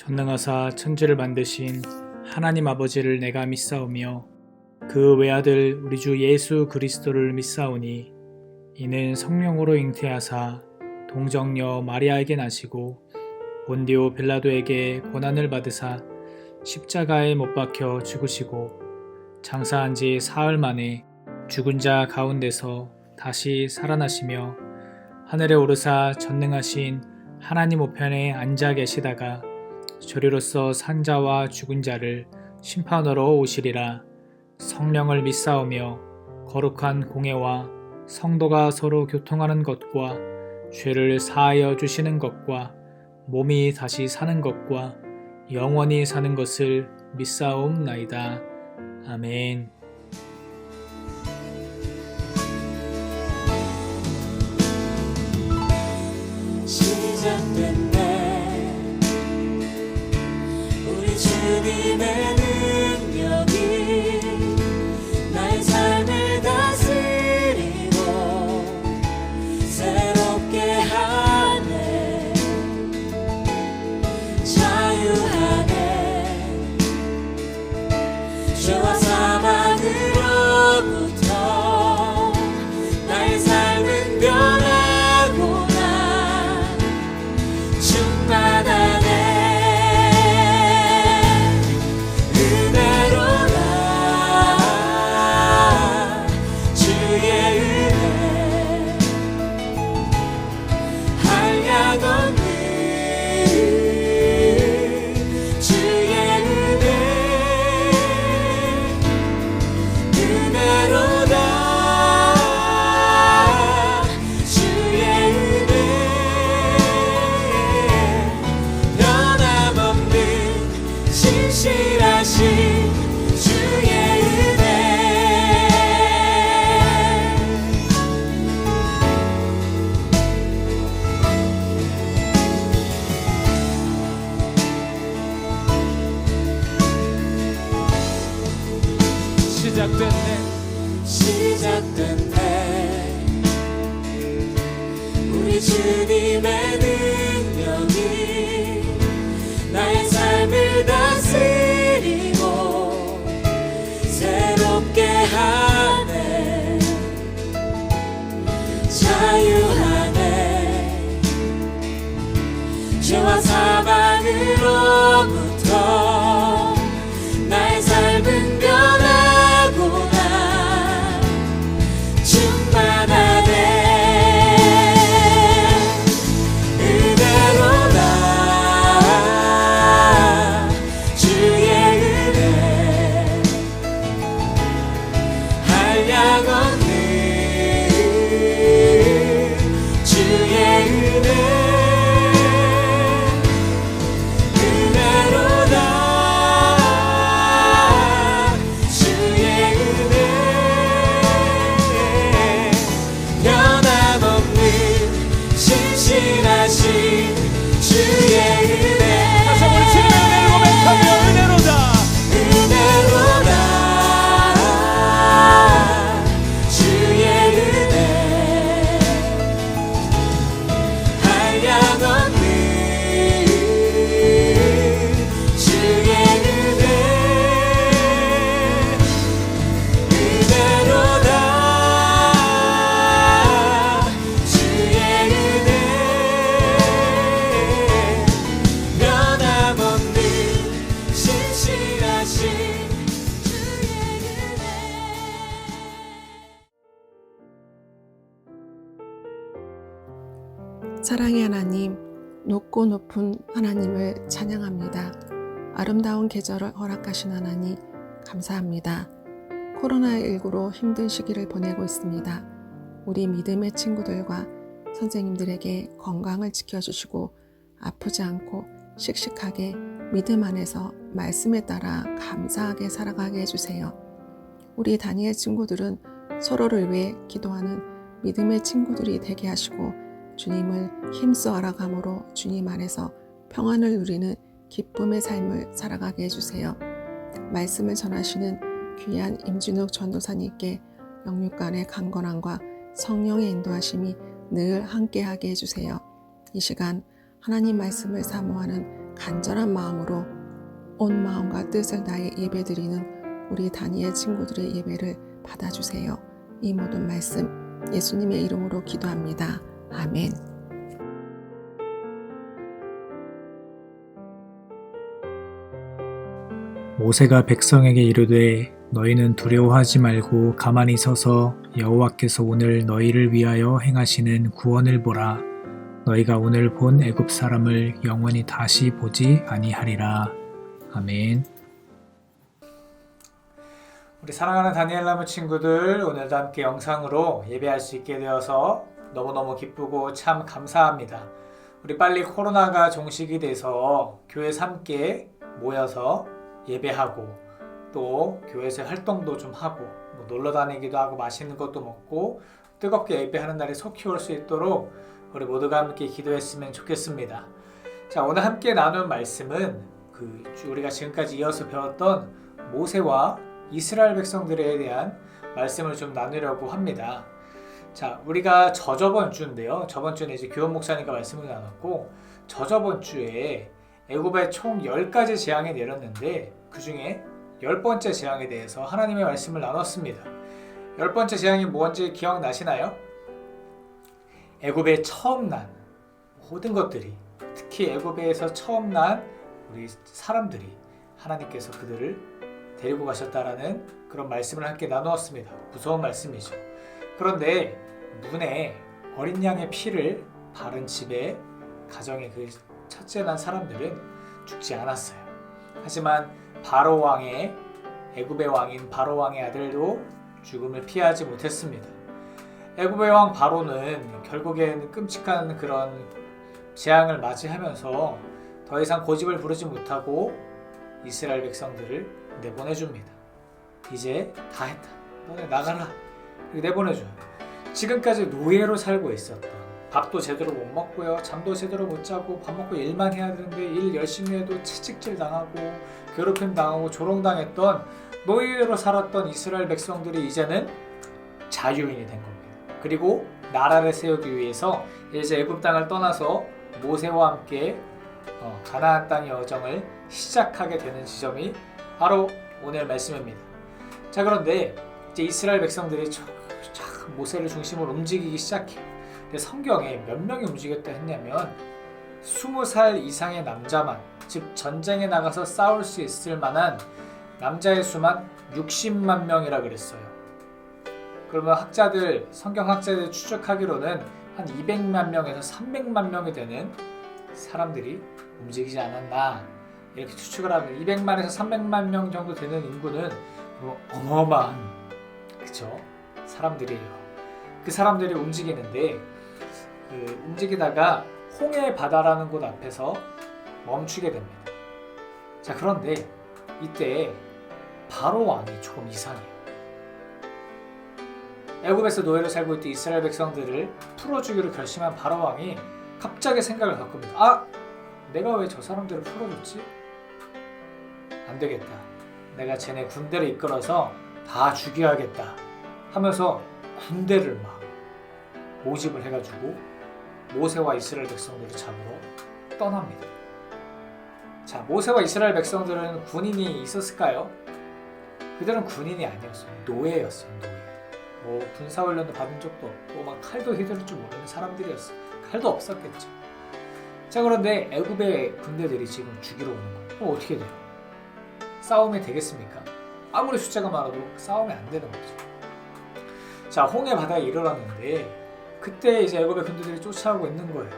전능하사 천지를 만드신 하나님 아버지를 내가 믿사오며 그 외아들 우리 주 예수 그리스도를 믿사오니 이는 성령으로 잉태하사 동정녀 마리아에게 나시고 본디오 빌라도에게 고난을 받으사 십자가에 못 박혀 죽으시고 장사한 지 사흘 만에 죽은 자 가운데서 다시 살아나시며 하늘에 오르사 전능하신 하나님 우편에 앉아 계시다가 저리로서 산 자와 죽은 자를 심판하러 오시리라. 성령을 믿사오며 거룩한 공회와 성도가 서로 교통하는 것과 죄를 사하여 주시는 것과 몸이 다시 사는 것과 영원히 사는 것을 믿사옵나이다. 아멘. 시작됐네. 우리 주님의 능력이 나의 삶을 다스리고 새롭게 하네. 자유하네. 죄와 사망으로부터 나의 삶은 변하구나. 충만하네. 은혜로라. 주의 은혜 한량 없는 주의 은혜. 은혜로라. 주의 은혜 변함없는 신실하신 주의 은혜. 시작됐네. 우리 주님의 능력이 나의 삶을 다스리고 새롭게 하네. 자유하네. 죄와 사망으로부터 나의 삶은 변하구나. 충만하네. 은혜로라. 주의 은혜 한량 없는 주의 은혜. 은혜로라. 주의 은혜 변함없는 신실하신 주의 은혜. 다시 한번 주님의 은혜를 고백하며 은혜로다. 은혜로라. 주의 은혜 한량 없는 주의 은혜. 은혜로다. 주의 은혜 변함없는 신실하신 주의 은혜. 사랑의 하나님, 높고 높은 하나님을 찬양합니다. 아름다운 계절을 허락하신 하나님 감사합니다. 코로나19로 힘든 시기를 보내고 있습니다. 우리 믿음의 친구들과 선생님들에게 건강을 지켜주시고 아프지 않고 씩씩하게 믿음 안에서 말씀에 따라 감사하게 살아가게 해주세요. 우리 다니엘 친구들은 서로를 위해 기도하는 믿음의 친구들이 되게 하시고 주님을 힘써 알아감으로 주님 안에서 평안을 누리는 기쁨의 삶을 살아가게 해주세요. 말씀을 전하시는 귀한 임진욱 전도사님께 영육간의 강건함과 성령의 인도하심이 늘 함께하게 해주세요. 이 시간 하나님 말씀을 사모하는 간절한 마음으로 온 마음과 뜻을 다해 예배드리는 우리 다니엘 친구들의 예배를 받아주세요. 이 모든 말씀 예수님의 이름으로 기도합니다. 아멘. 모세가 백성에게 이르되 너희는 두려워하지 말고 가만히 서서 여호와께서 오늘 너희를 위하여 행하시는 구원을 보라. 너희가 오늘 본 애굽 사람을 영원히 다시 보지 아니하리라. 아멘. 우리 사랑하는 다니엘 나무 친구들, 오늘도 함께 영상으로 예배할 수 있게 되어서 너무너무 기쁘고 참 감사합니다. 우리 빨리 코로나가 종식이 돼서 교회에서 함께 모여서 예배하고 또 교회에서 활동도 좀 하고 뭐 놀러 다니기도 하고 맛있는 것도 먹고 뜨겁게 예배하는 날이 속히 올 수 있도록 우리 모두가 함께 기도했으면 좋겠습니다. 자, 오늘 함께 나눈 말씀은 우리가 지금까지 이어서 배웠던 모세와 이스라엘 백성들에 대한 말씀을 좀 나누려고 합니다. 자, 우리가 저저번 주인데요. 저번 주는 이제 교원 목사님과 말씀을 나눴고, 저저번 주에 애굽에 총 10가지 재앙이 내렸는데 그 중에 10번째 재앙에 대해서 하나님의 말씀을 나눴습니다. 10번째 재앙이 뭔지 기억나시나요? 애굽에 처음 난 모든 것들이, 특히 애굽에서 처음 난 우리 사람들이 하나님께서 그들을 데리고 가셨다라는 그런 말씀을 함께 나누었습니다. 무서운 말씀이죠. 그런데 문에 어린 양의 피를 바른 집에 가정의 그 첫째 난 사람들은 죽지 않았어요. 하지만 바로 왕의, 애굽의 왕인 바로 왕의 아들도 죽음을 피하지 못했습니다. 애굽의 왕 바로는 결국엔 끔찍한 그런 재앙을 맞이하면서 더 이상 고집을 부르지 못하고 이스라엘 백성들을 내보내줍니다. 이제 다 했다. 너네 나가라. 이렇게 내보내줘요. 지금까지 노예로 살고 있었던, 밥도 제대로 못 먹고요, 잠도 제대로 못 자고 밥 먹고 일만 해야 되는데 일 열심히 해도 채찍질 당하고 괴롭힘 당하고 조롱당했던 노예로 살았던 이스라엘 백성들이 이제는 자유인이 된 겁니다. 그리고 나라를 세우기 위해서 이제 애굽 땅을 떠나서 모세와 함께 가나안 땅의 여정을 시작하게 되는 지점이 바로 오늘 말씀입니다. 자, 그런데 이제 이스라엘 백성들이 모세를 중심으로 움직이기 시작해요. 근데 성경에 몇 명이 움직였다 했냐면 20살 이상의 남자만, 즉 전쟁에 나가서 싸울 수 있을 만한 남자의 수만 60만 명이라 그랬어요. 그러면 성경학자들이 추측하기로는 한 200만 명에서 300만 명이 되는 사람들이 움직이지 않았나 이렇게 추측을 하면 200만에서 300만 명 정도 되는 인구는 어마어마한 사람들이에요. 그 사람들이 움직이는데 움직이다가 홍해 바다라는 곳 앞에서 멈추게 됩니다. 자, 그런데 이때 바로 왕이 조금 이상해요. 애굽에서 노예로 살고 있던 이스라엘 백성들을 풀어주기로 결심한 바로 왕이 갑자기 생각을 바꿉니다. 내가 왜 저 사람들을 풀어줬지? 안 되겠다. 내가 쟤네 군대를 이끌어서 다 죽여야겠다 하면서 군대를 막 모집을 해가지고 모세와 이스라엘 백성들을 잡으러 떠납니다. 자, 모세와 이스라엘 백성들은 군인이 있었을까요? 그들은 군인이 아니었어요. 노예였어요. 노예. 군사훈련도 받은 적도 없고 막 칼도 휘두를 줄 모르는 사람들이었어요. 칼도 없었겠죠. 자, 그런데 애굽의 군대들이 지금 죽이러 오는 거예요. 그럼 어떻게 돼요? 싸움이 되겠습니까? 아무리 숫자가 많아도 싸움이 안 되는 거죠. 자, 홍해 바다에 이르렀는데 그때 이제 애굽의 군대들이 쫓아오고 있는 거예요.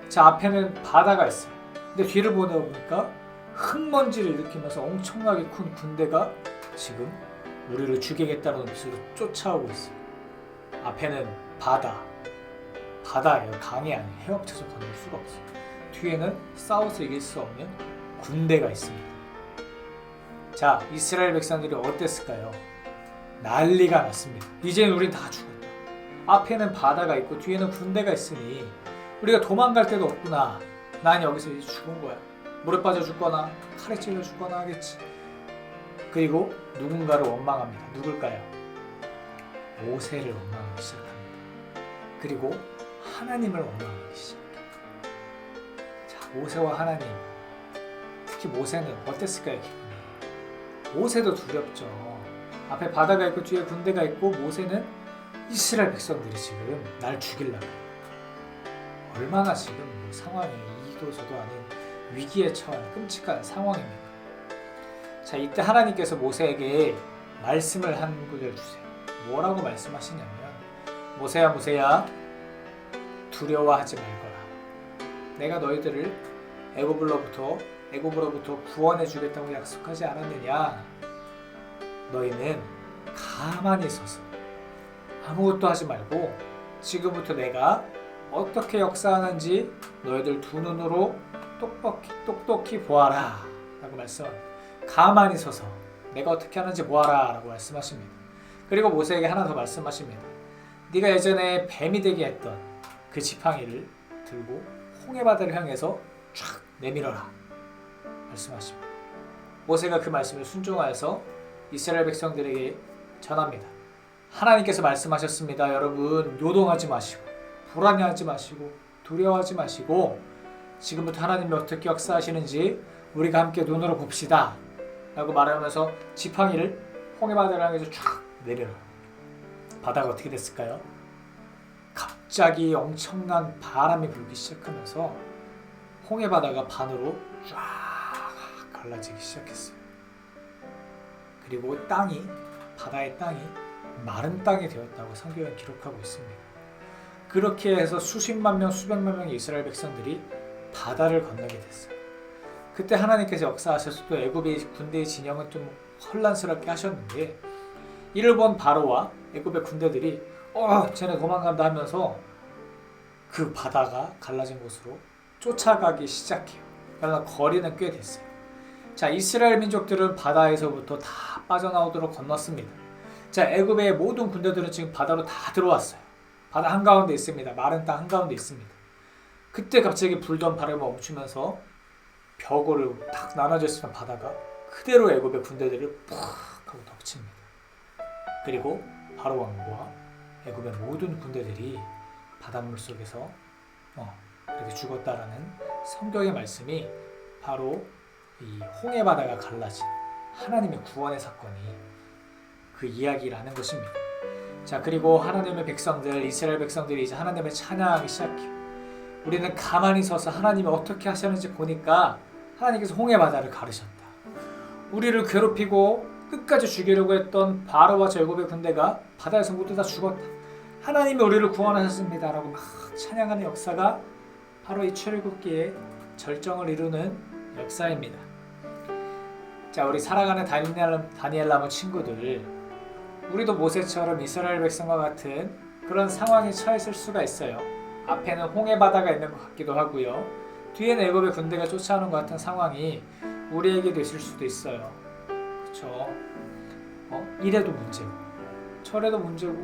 자, 앞에는 바다가 있어요. 근데 뒤를 보니까 흙먼지를 일으키면서 엄청나게 큰 군대가 지금 우리를 죽이겠다는 뜻으로 쫓아오고 있어요. 앞에는 바다예요. 강이 아니에요. 헤엄쳐서 건널 수가 없어요. 뒤에는 싸워서 이길 수 없는 군대가 있습니다. 자, 이스라엘 백성들이 어땠을까요? 난리가 났습니다. 이제는 우린 다 죽었다. 앞에는 바다가 있고 뒤에는 군대가 있으니 우리가 도망갈 데도 없구나. 난 여기서 이제 죽은 거야. 물에 빠져 죽거나 칼에 찔려 죽거나 하겠지. 그리고 누군가를 원망합니다. 누굴까요? 모세를 원망하기 시작합니다. 그리고 하나님을 원망하기 시작합니다. 자, 모세와 하나님, 특히 모세는 어땠을까요? 기분이? 모세도 두렵죠. 앞에 바다가 있고 뒤에 군대가 있고 모세는 이스라엘 백성들이 지금 날 죽이려고 얼마나 지금 상황이 이도 저도 아닌 위기에 처한 끔찍한 상황입니다. 자, 이때 하나님께서 모세에게 말씀을 한 구절 주세요. 뭐라고 말씀하시냐면 모세야 모세야 두려워하지 말거라. 내가 너희들을 애굽으로부터 구원해 주겠다고 약속하지 않았느냐? 너희는 가만히 서서 아무것도 하지 말고 지금부터 내가 어떻게 역사하는지 너희들 두 눈으로 똑똑히 보아라 라고 말씀합니다. 가만히 서서 내가 어떻게 하는지 보아라 라고 말씀하십니다. 그리고 모세에게 하나 더 말씀하십니다. 네가 예전에 뱀이 되게 했던 그 지팡이를 들고 홍해바다를 향해서 쫙 내밀어라 말씀하십니다. 모세가 그 말씀을 순종하여서 이스라엘 백성들에게 전합니다. 하나님께서 말씀하셨습니다. 여러분 요동하지 마시고 불안해하지 마시고 두려워하지 마시고 지금부터 하나님이 어떻게 역사하시는지 우리가 함께 눈으로 봅시다 라고 말하면서 지팡이를 홍해바다를 향해서 쫙 내려라. 바다가 어떻게 됐을까요? 갑자기 엄청난 바람이 불기 시작하면서 홍해바다가 반으로 쫙 갈라지기 시작했어요. 그리고 바다의 땅이 마른 땅이 되었다고 성경은 기록하고 있습니다. 그렇게 해서 수십만 명, 수백만 명의 이스라엘 백성들이 바다를 건너게 됐어요. 그때 하나님께서 역사하셔서 또 애굽의 군대의 진영은 좀 혼란스럽게 하셨는데 이를 본 바로와 애굽의 군대들이 쟤네 도망간다 하면서 그 바다가 갈라진 곳으로 쫓아가기 시작해요. 그러나 거리는 꽤 됐어요. 자, 이스라엘 민족들은 바다에서부터 다 빠져나오도록 건넜습니다. 자, 애굽의 모든 군대들은 지금 바다로 다 들어왔어요. 바다 한가운데 있습니다. 마른 땅 한가운데 있습니다. 그때 갑자기 불던 바람이 멈추면서 벽으로 탁 나눠져 있었던 바다가 그대로 애굽의 군대들을 푹 하고 덮칩니다. 그리고 바로 왕과 애굽의 모든 군대들이 바닷물 속에서 그렇게 죽었다라는 성경의 말씀이 바로 이 홍해바다가 갈라진 하나님의 구원의 사건이 그 이야기라는 것입니다. 자, 그리고 하나님의 백성들, 이스라엘 백성들이 이제 하나님을 찬양하기 시작해요. 우리는 가만히 서서 하나님이 어떻게 하셨는지 보니까 하나님께서 홍해바다를 가르셨다. 우리를 괴롭히고 끝까지 죽이려고 했던 바로와 제곱의 군대가 바다에서 모두 다 죽었다. 하나님이 우리를 구원하셨습니다 라고 막 찬양하는 역사가 바로 이 출애굽기의 절정을 이루는 역사입니다. 자, 우리 살아가는 다니엘 나무 친구들, 우리도 모세처럼 이스라엘 백성과 같은 그런 상황에 처했을 수가 있어요. 앞에는 홍해바다가 있는 것 같기도 하고요. 뒤에는 애굽의 군대가 쫓아오는 것 같은 상황이 우리에게도 있을 수도 있어요. 그렇죠? 이래도 문제고 저래도 문제고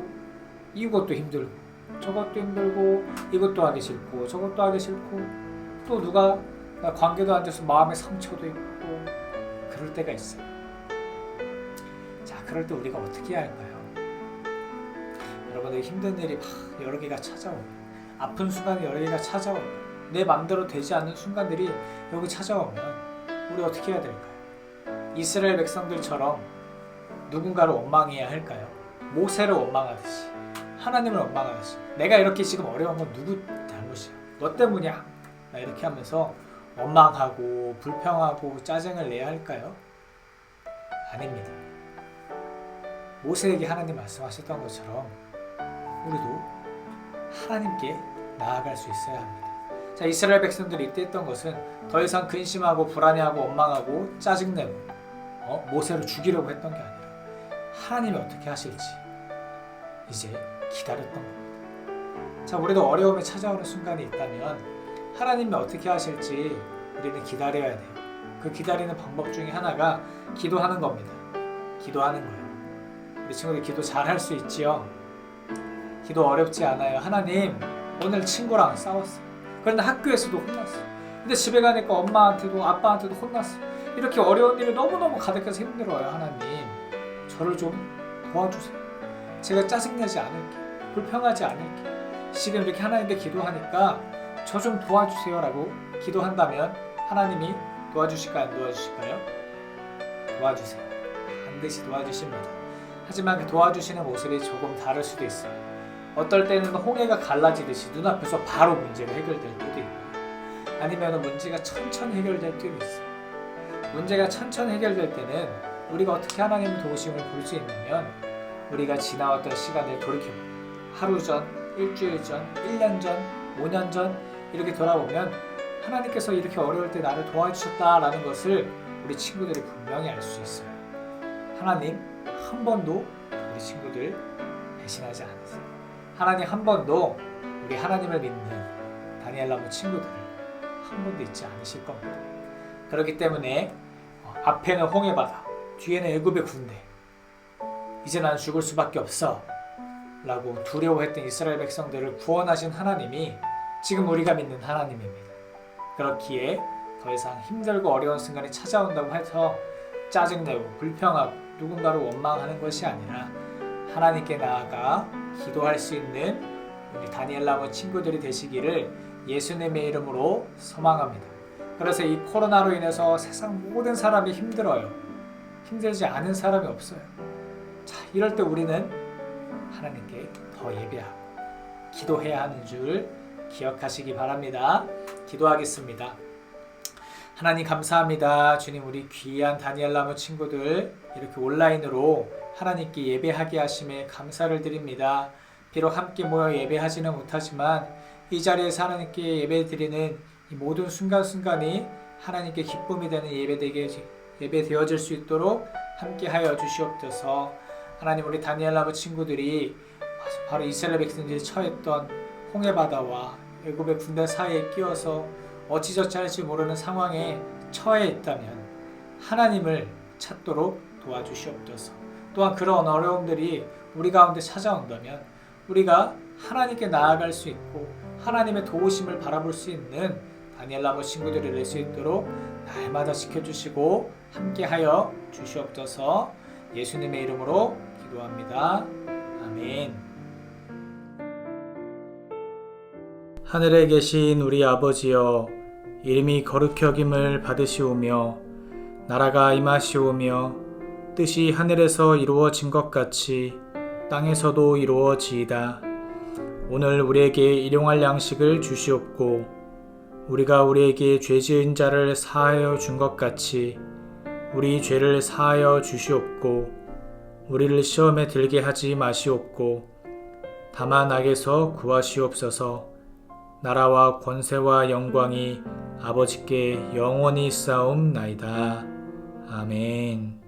이것도 힘들고 저것도 힘들고 이것도 하기 싫고 저것도 하기 싫고 또 누가 관계도 안 돼서 마음의 상처도 있고 그럴 때가 있어요. 자, 그럴 때 우리가 어떻게 해야 할까요? 여러분들 힘든 일이 막 여러 개가 찾아오고 아픈 순간이 여러 개가 찾아오고 내 맘대로 되지 않는 순간들이 여기 찾아오면 우리 어떻게 해야 될까요? 이스라엘 백성들처럼 누군가를 원망해야 할까요? 모세를 원망하듯이 하나님을 원망하듯이 내가 이렇게 지금 어려운 건 누구 잘못이야? 너 때문이야? 나 이렇게 하면서 원망하고 불평하고 짜증을 내야 할까요? 아닙니다. 모세에게 하나님 말씀하셨던 것처럼 우리도 하나님께 나아갈 수 있어야 합니다. 자, 이스라엘 백성들이 이때 했던 것은 더 이상 근심하고 불안해하고 원망하고 짜증내고 모세를 죽이려고 했던 게 아니라 하나님이 어떻게 하실지 이제 기다렸던 겁니다. 자, 우리도 어려움이 찾아오는 순간이 있다면 하나님이 어떻게 하실지 우리는 기다려야 돼요. 그 기다리는 방법 중에 하나가 기도하는 겁니다. 기도하는 거예요. 우리 친구들 기도 잘 할 수 있지요? 기도 어렵지 않아요. 하나님, 오늘 친구랑 싸웠어. 그런데 학교에서도 혼났어. 근데 집에 가니까 엄마한테도 아빠한테도 혼났어. 이렇게 어려운 일이 너무너무 가득해서 힘들어요. 하나님, 저를 좀 도와주세요. 제가 짜증내지 않을게. 불평하지 않을게. 지금 이렇게 하나님께 기도하니까 저 좀 도와주세요 라고 기도한다면 하나님이 도와주실까요? 안 도와주실까요? 도와주세요. 반드시 도와주십니다. 하지만 그 도와주시는 모습이 조금 다를 수도 있어요. 어떨 때는 홍해가 갈라지듯이 눈앞에서 바로 문제가 해결될 때도 있고, 아니면 문제가 천천히 해결될 때도 있어요. 문제가 천천히 해결될 때는 우리가 어떻게 하나님의 도우심을 볼 수 있냐면, 우리가 지나왔던 시간을 돌이켜보고 하루 전, 일주일 전, 1년 전, 5년 전 이렇게 돌아보면 하나님께서 이렇게 어려울 때 나를 도와주셨다라는 것을 우리 친구들이 분명히 알 수 있어요. 하나님 한 번도 우리 친구들 배신하지 않으세요. 하나님 한 번도 우리 하나님을 믿는 다니엘 나무 친구들을 한 번도 잊지 않으실 겁니다. 그렇기 때문에 앞에는 홍해바다, 뒤에는 애굽의 군대, 이제 난 죽을 수밖에 없어 라고 두려워했던 이스라엘 백성들을 구원하신 하나님이 지금 우리가 믿는 하나님입니다. 그렇기에 더 이상 힘들고 어려운 순간이 찾아온다고 해서 짜증내고 불평하고 누군가를 원망하는 것이 아니라 하나님께 나아가 기도할 수 있는 우리 다니엘 나무 친구들이 되시기를 예수님의 이름으로 소망합니다. 그래서 이 코로나로 인해서 세상 모든 사람이 힘들어요. 힘들지 않은 사람이 없어요. 자, 이럴 때 우리는 하나님께 더 예배하고 기도해야 하는 줄 기억하시기 바랍니다. 기도하겠습니다. 하나님 감사합니다. 주님, 우리 귀한 다니엘 나무 친구들 이렇게 온라인으로 하나님께 예배하게 하심에 감사를 드립니다. 비록 함께 모여 예배하지는 못하지만 이 자리에서 하나님께 예배드리는 이 모든 순간순간이 하나님께 기쁨이 되는 예배 되어질 수 있도록 함께하여 주시옵소서. 하나님, 우리 다니엘 나무 친구들이 바로 이스라엘 백성들이 처했던 홍해바다와 애굽의 군대 사이에 끼어서 어찌저찌 할지 모르는 상황에 처해 있다면 하나님을 찾도록 도와주시옵소서. 또한 그런 어려움들이 우리 가운데 찾아온다면 우리가 하나님께 나아갈 수 있고 하나님의 도우심을 바라볼 수 있는 다니엘 나무 친구들이 될 수 있도록 날마다 지켜주시고 함께하여 주시옵소서. 예수님의 이름으로 기도합니다. 아멘. 하늘에 계신 우리 아버지여, 이름이 거룩히 여김을 받으시오며 나라가 임하시오며 뜻이 하늘에서 이루어진 것 같이 땅에서도 이루어지이다. 오늘 우리에게 일용할 양식을 주시옵고 우리가 우리에게 죄 지은 자를 사하여 준 것 같이 우리 죄를 사하여 주시옵고 우리를 시험에 들게 하지 마시옵고 다만 악에서 구하시옵소서. 나라와 권세와 영광이 아버지께 영원히 있사옵나이다. 아멘.